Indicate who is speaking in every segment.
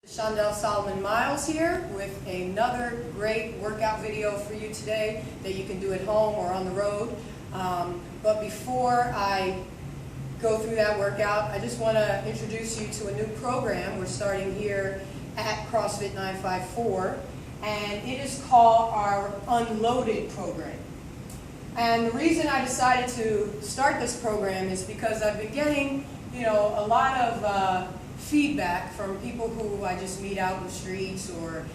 Speaker 1: Shondelle Solomon Miles here with another great workout video for you today that you can do at home or on the road. But before I go through that workout, I just want to introduce you to a new program we're starting here at CrossFit 954, and it is called our Unloaded program. And the reason I decided to start this program is because I've been getting, a lot of feedback from people who I just meet out in the streets or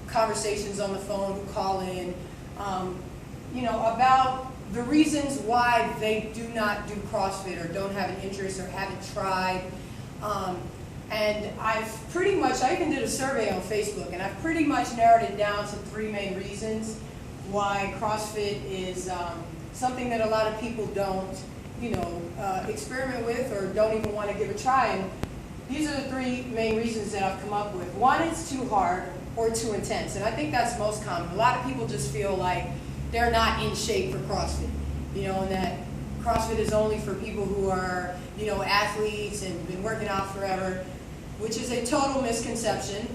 Speaker 1: conversations on the phone who call in, about the reasons why they do not do CrossFit or don't have an interest or haven't tried. And I even did a survey on Facebook, and I've pretty much narrowed it down to three main reasons why CrossFit is something that a lot of people don't, experiment with or don't even want to give a try. And these are the three main reasons that I've come up with. One, it's too hard or too intense, and I think that's most common. A lot of people just feel like they're not in shape for CrossFit, and that CrossFit is only for people who are, athletes and been working out forever, which is a total misconception.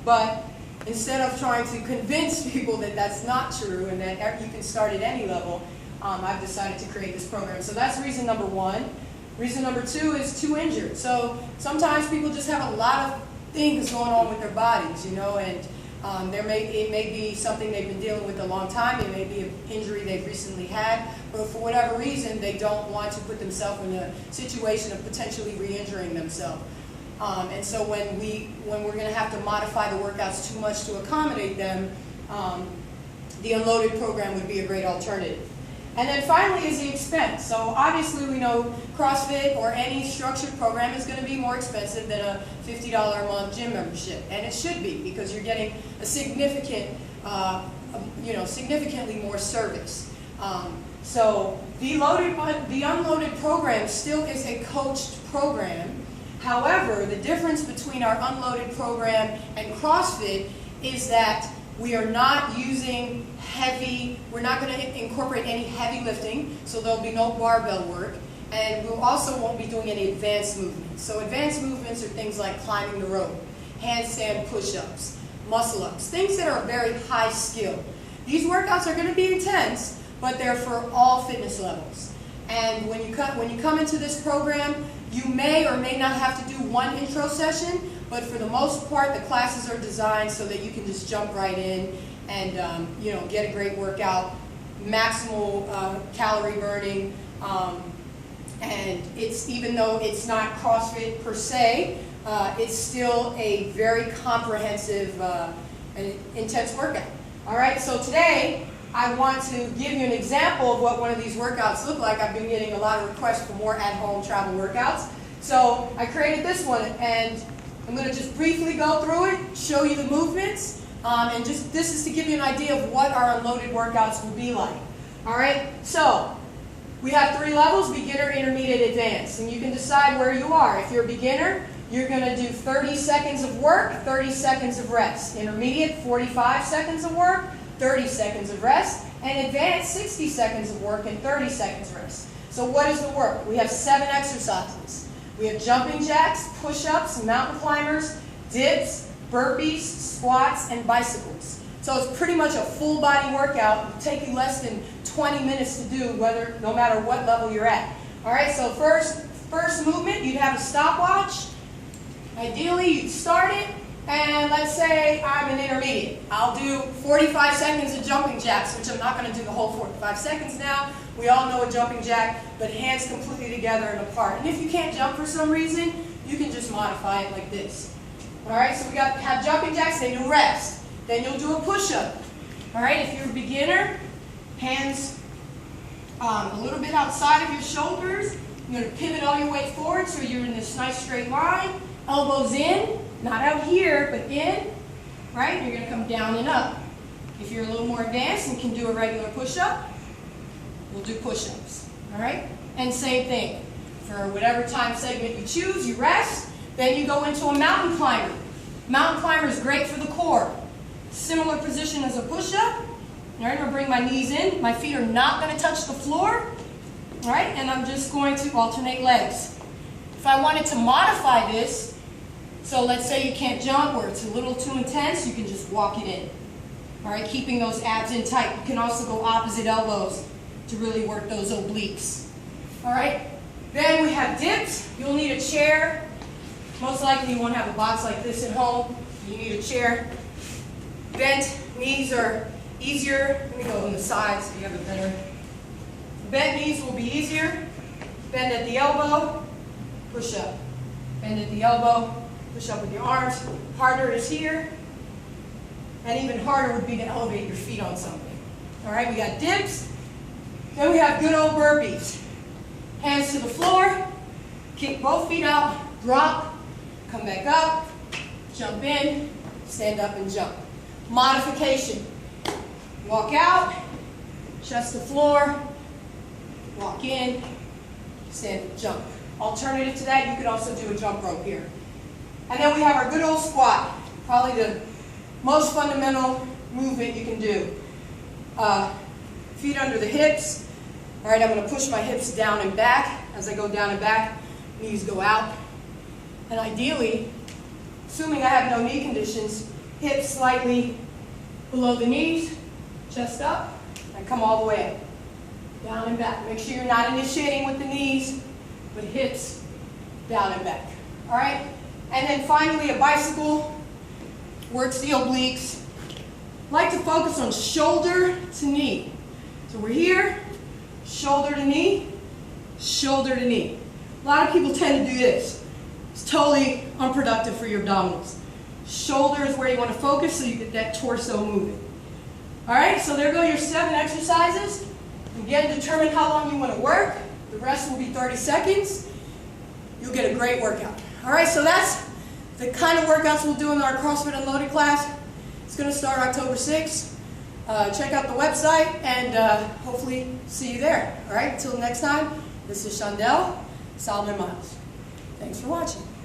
Speaker 1: But instead of trying to convince people that that's not true and that you can start at any level, I've decided to create this program. So that's reason number one. Reason number two is too injured. So sometimes people just have a lot of things going on with their bodies, and it may be something they've been dealing with a long time. It may be an injury they've recently had, but for whatever reason, they don't want to put themselves in a situation of potentially re-injuring themselves. And so when we're going to have to modify the workouts too much to accommodate them, the Unloaded program would be a great alternative. And then finally is the expense. So obviously we know CrossFit or any structured program is going to be more expensive than a $50 a month gym membership. And it should be, because you're getting a significantly more service. So the Unloaded program still is a coached program. However, the difference between our Unloaded program and CrossFit is that we are not using we're not going to incorporate any heavy lifting, so there'll be no barbell work, and we also won't be doing any advanced movements. So advanced movements are things like climbing the rope, handstand push-ups, muscle-ups, things that are very high skill. These workouts are going to be intense, but they're for all fitness levels. And when you come into this program, you may or may not have to do one intro session, but for the most part, the classes are designed so that you can just jump right in and get a great workout, maximal calorie burning, and even though it's not CrossFit per se, it's still a very comprehensive and intense workout. All right, so today I want to give you an example of what one of these workouts look like. I've been getting a lot of requests for more at-home travel workouts. So I created this one, and I'm going to just briefly go through it, show you the movements, and this is to give you an idea of what our Unloaded workouts will be like. All right, so we have three levels: beginner, intermediate, advanced, and you can decide where you are. If you're a beginner, you're going to do 30 seconds of work, 30 seconds of rest. Intermediate, 45 seconds of work, 30 seconds of rest, and advanced, 60 seconds of work and 30 seconds rest. So what is the work? We have 7 exercises. We have jumping jacks, push-ups, mountain climbers, dips, burpees, squats, and bicycles. So it's pretty much a full body workout. It'll take you less than 20 minutes to do, no matter what level you're at. All right, so first movement, you'd have a stopwatch. Ideally, you'd start it, and let's say I'm an intermediate. I'll do 45 seconds of jumping jacks, which I'm not going to do the whole 45 seconds now. We all know a jumping jack, but hands completely together and apart. And if you can't jump for some reason, you can just modify it like this. All right, so we have jumping jacks, then you'll rest. Then you'll do a push-up. All right, if you're a beginner, hands a little bit outside of your shoulders. You're going to pivot all your weight forward so you're in this nice straight line. Elbows in, not out here, but in. Right, you're going to come down and up. If you're a little more advanced and can do a regular push-up, we'll do push-ups. All right, and same thing. For whatever time segment you choose, you rest. Then you go into a mountain climber. Mountain climber is great for the core. Similar position as a push-up. All right, I'm going to bring my knees in. My feet are not going to touch the floor. All right, and I'm just going to alternate legs. If I wanted to modify this, So let's say you can't jump or it's a little too intense, you can just walk it in. All right, keeping those abs in tight. You can also go opposite elbows to really work those obliques. All right, then we have dips. You'll need a chair. Most likely you won't have a box like this at home. You need a chair. Bent knees are easier. Let me go on the side so you have a better. Bent knees will be easier. Bend at the elbow, push up. Bend at the elbow, push up with your arms. Harder is here. And even harder would be to elevate your feet on something. All right, we got dips. Then we have good old burpees. Hands to the floor, kick both feet out, drop, come back up, jump in, stand up and jump. Modification. Walk out, chest to floor, walk in, stand up, jump. Alternative to that, you could also do a jump rope here. And then we have our good old squat, probably the most fundamental movement you can do. Feet under the hips. All right, I'm going to push my hips down and back. As I go down and back, knees go out. And ideally, assuming I have no knee conditions, hips slightly below the knees, chest up, and come all the way up. Down and back. Make sure you're not initiating with the knees, but hips down and back. All right? And then finally, a bicycle. Works the obliques. Like to focus on shoulder to knee. So we're here, shoulder to knee, shoulder to knee. A lot of people tend to do this. It's totally unproductive for your abdominals. Shoulder is where you want to focus so you get that torso moving. All right, so there go your 7 exercises. Again, determine how long you want to work. The rest will be 30 seconds. You'll get a great workout. All right, so that's the kind of workouts we'll do in our CrossFit Unloaded class. It's going to start October 6th. Check out the website and hopefully see you there. All right, until next time, this is Shondelle, Solomon Miles. Thanks for watching.